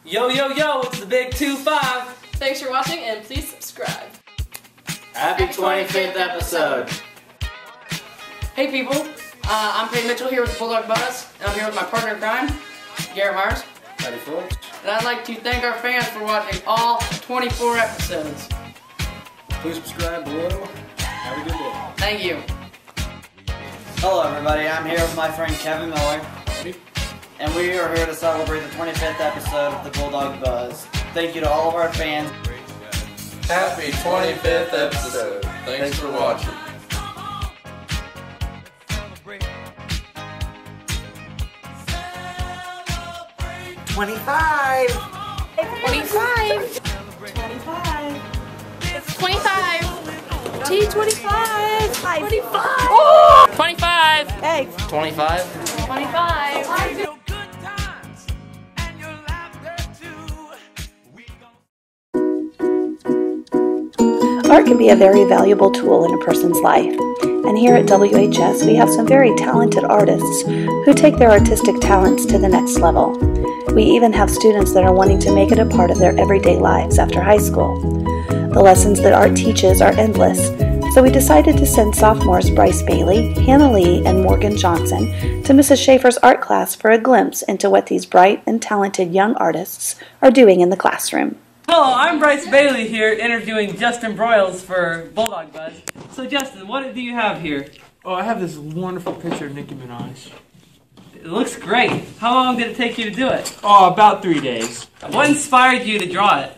Yo, yo, yo, it's the Big 2-5. Thanks for watching and please subscribe. Happy 25th episode. Hey people, I'm Peyton Mitchell here with Bulldog Buzz, and I'm here with my partner in crime, Garrett Myers. Howdy folks. And I'd like to thank our fans for watching all 24 episodes. Please subscribe below. Have a good day. Thank you. Hello everybody, I'm here with my friend Kevin Miller. And we are here to celebrate the 25th episode of the Bulldog Buzz. Thank you to all of our fans. Happy 25th episode. Thanks for watching. $25. T25. 25. Oh! 25. Eggs. 25. 25. Art can be a very valuable tool in a person's life, and here at WHS we have some very talented artists who take their artistic talents to the next level. We even have students that are wanting to make it a part of their everyday lives after high school. The lessons that art teaches are endless, so we decided to send sophomores Bryce Bailey, Hannah Lee, and Morgan Johnson to Mrs. Schaefer's art class for a glimpse into what these bright and talented young artists are doing in the classroom. Hello, I'm Bryce Bailey here interviewing Justin Broyles for Bulldog Buzz. So Justin, what do you have here? Oh, I have this wonderful picture of Nicki Minaj. It looks great. How long did it take you to do it? Oh, about 3 days. What inspired you to draw it?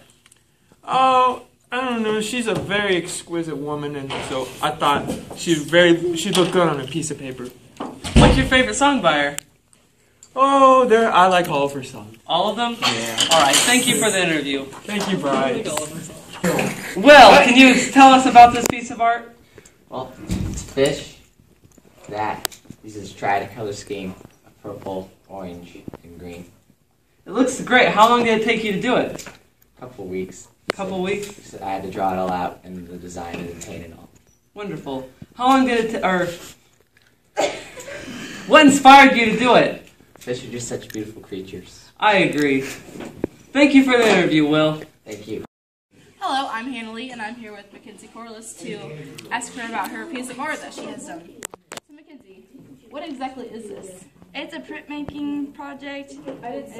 Oh, I don't know. She's a very exquisite woman, and so I thought she looked good on a piece of paper. What's your favorite song by her? Oh, I like all of her songs. All of them? Yeah. Alright, thank you for the interview. Thank you, Bryce. Will, can you tell us about this piece of art? Well, it's fish. That uses tried color scheme of purple, orange, and green. It looks great. How long did it take you to do it? A couple weeks. Couple weeks? I had to draw it all out and the design and the paint and all. Wonderful. How long did it what inspired you to do it? Fish are just such beautiful creatures. I agree. Thank you for the interview, Will. Thank you. Hello, I'm Hannah Lee, and I'm here with Mackenzie Corliss to ask her about her piece of art that she has done. So Mackenzie, what exactly is this? It's a printmaking project. It's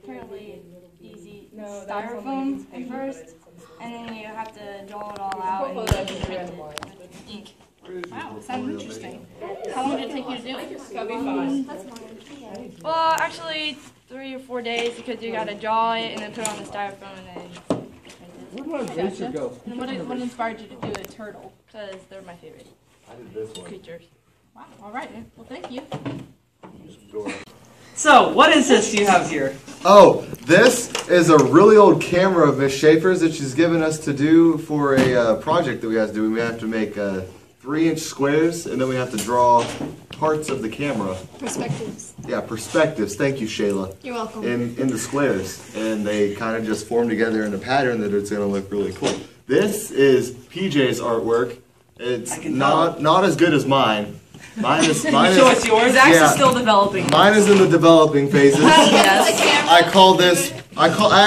apparently easy. Styrofoam at first, and then you have to draw it all out and print it with ink. Wow, sounds interesting. How long did it take you to do it? That'll be fun. Well, actually 3 or 4 days because you gotta draw it and then put it on the styrofoam and then Where did my eraser go? And what inspired you to do a turtle? because they're my favorite I did this one. creatures. Wow, alright then. Well, thank you. So, what is this you have here? Oh, this is a really old camera of Miss Schaefer's that she's given us to do for a project that we have to do. We have to make 3-inch squares, and then we have to draw parts of the camera. Perspectives. Yeah, perspectives. Thank you, Shayla. You're welcome. In the squares, and they kind of just form together in a pattern that it's going to look really cool. This is PJ's artwork. It's not as good as mine. Mine is. Show us yours. Zach's is still developing. Mine is in the developing phases. Yes. I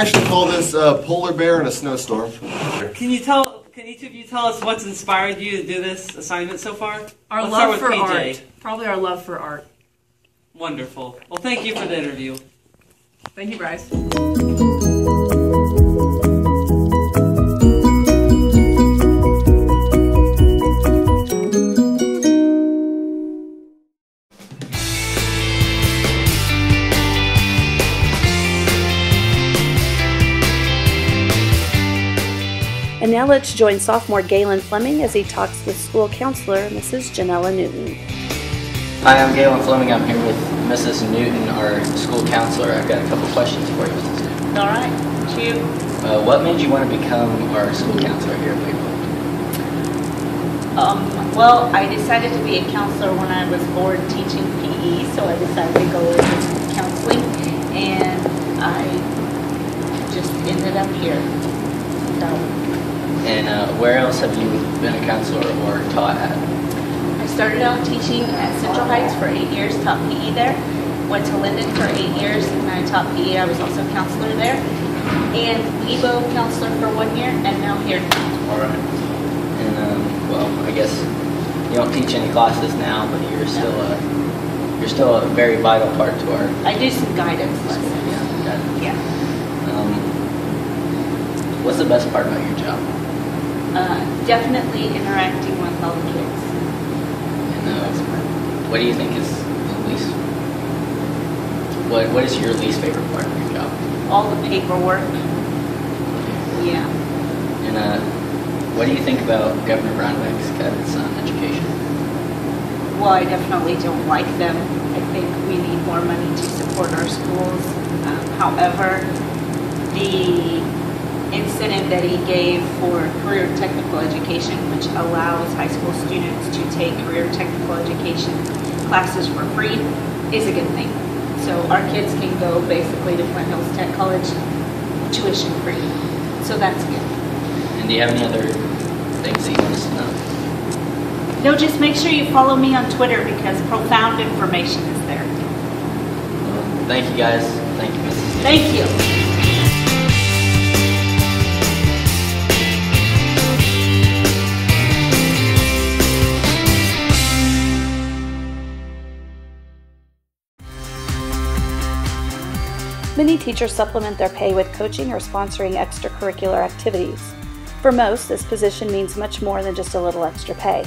actually call this polar bear in a snowstorm. Can each of you tell us what's inspired you to do this assignment so far? Our Let's love start for with PJ. art. Probably our love for art. Wonderful. Well, thank you for the interview. Thank you, Bryce. And now let's join sophomore Galen Fleming as he talks with school counselor Mrs. Janella Newton. Hi, I'm Galen Fleming. I'm here with Mrs. Newton, our school counselor. I've got a couple questions for you, Mrs. Newton. All right. Shoot. What made you want to become our school counselor here at Waverly? Well, I decided to be a counselor when I was bored teaching PE, so I decided to go into counseling, and I just ended up here. And where else have you been a counselor or taught at? I started out teaching at Central Heights for 8 years, taught PE there, went to Linden for 8 years, and I taught PE. I was also a counselor there. And Lebo counselor for 1 year, and now here. All right. And well, I guess you don't teach any classes now, but you're still a very vital part to our. I do some guidance lessons. Yeah. Yeah. What's the best part about your job? Definitely interacting with all the kids. And what do you think is the least? What is your least favorite part of your job? All the paperwork. Yeah. And what do you think about Governor Brownback's cuts on education? Well, I definitely don't like them. I think we need more money to support our schools. However, the incentive that he gave for career technical education, which allows high school students to take career technical education classes for free, is a good thing. So our kids can go basically to Flint Hills Tech College tuition free. So that's good. And do you have any other things that you want us to know? No, just make sure you follow me on Twitter because profound information is there. Well, thank you guys. Thank you, Mrs. Thank you. Many teachers supplement their pay with coaching or sponsoring extracurricular activities. For most, this position means much more than just a little extra pay.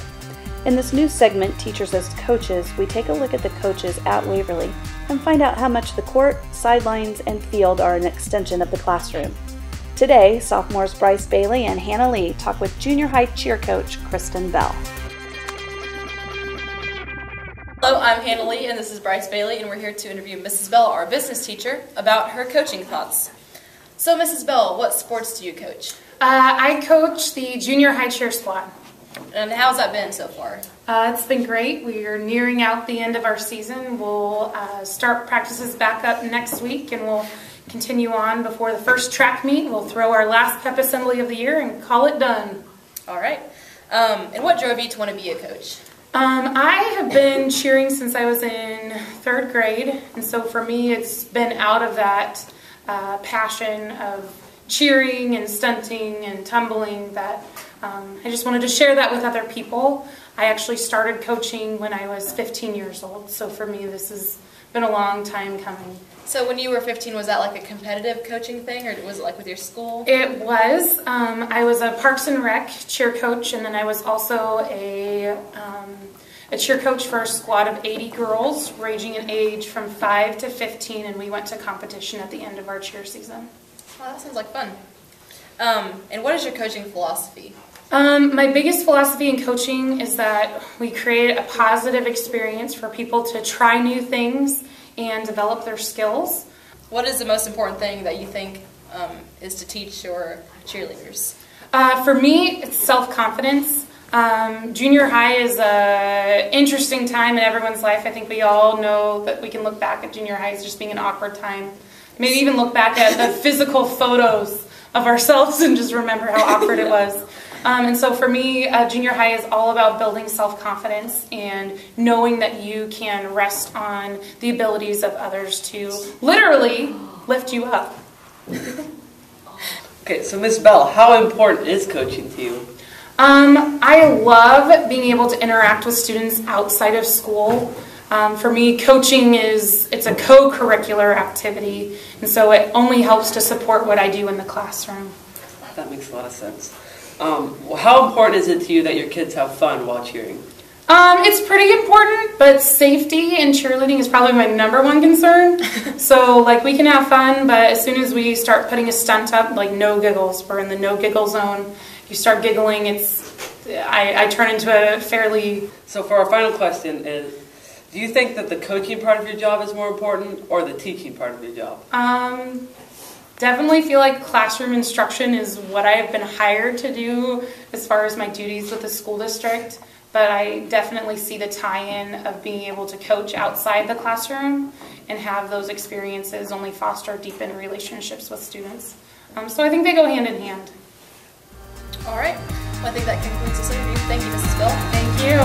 In this new segment, Teachers as Coaches, we take a look at the coaches at Waverly and find out how much the court, sidelines, and field are an extension of the classroom. Today, sophomores Bryce Bailey and Hannah Lee talk with junior high cheer coach Kristen Bell. Hello, I'm Hannah Lee, and this is Bryce Bailey, and we're here to interview Mrs. Bell, our business teacher, about her coaching thoughts. So, Mrs. Bell, what sports do you coach? I coach the junior high cheer squad. And how's that been so far? It's been great. We are nearing out the end of our season. We'll start practices back up next week, and we'll continue on before the first track meet. We'll throw our last pep assembly of the year and call it done. All right. And what drove you to want to be a coach? I have been cheering since I was in 3rd grade, and so for me it's been out of that passion of cheering and stunting and tumbling that I just wanted to share that with other people. I actually started coaching when I was 15 years old, so for me this has been a long time coming. So when you were 15, was that like a competitive coaching thing, or was it like with your school? It was. I was a Parks and Rec cheer coach, and then I was also a cheer coach for a squad of 80 girls, ranging in age from 5 to 15, and we went to competition at the end of our cheer season. Oh, that sounds like fun. And what is your coaching philosophy? My biggest philosophy in coaching is that we create a positive experience for people to try new things and develop their skills. What is the most important thing that you think is to teach your cheerleaders? For me, it's self-confidence. Junior high is an interesting time in everyone's life. I think we all know that we can look back at junior high as just being an awkward time. Maybe even look back at the physical photos of ourselves and just remember how awkward it was. And so for me, junior high is all about building self-confidence and knowing that you can rest on the abilities of others to literally lift you up. Okay, so Miss Bell, how important is coaching to you? I love being able to interact with students outside of school. For me, coaching it's a co-curricular activity, and so it only helps to support what I do in the classroom. That makes a lot of sense. How important is it to you that your kids have fun while cheering? It's pretty important, but safety in cheerleading is probably my #1 concern. So, like, we can have fun, but as soon as we start putting a stunt up, like no giggles, we're in the no giggle zone. You start giggling, I turn into a fairly... So for our final question is, do you think that the coaching part of your job is more important or the teaching part of your job? Definitely feel like classroom instruction is what I have been hired to do as far as my duties with the school district, but I definitely see the tie-in of being able to coach outside the classroom and have those experiences only foster deepen relationships with students. So I think they go hand in hand. All right. Well, I think that concludes this interview. Thank you, Mrs. Bell. Thank you.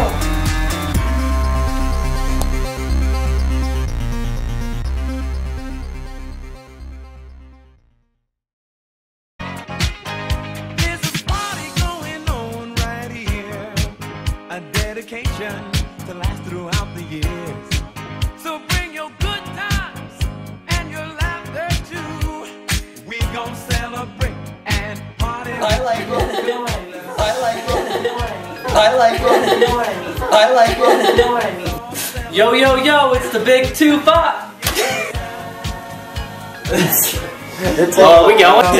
dedication to last throughout the years. So bring your good times and your laughter too. We gon' celebrate and party. I like it. I like it. I like it. I like it. You know what I mean? Yo, yo, yo, it's the big 2-5. It's we going?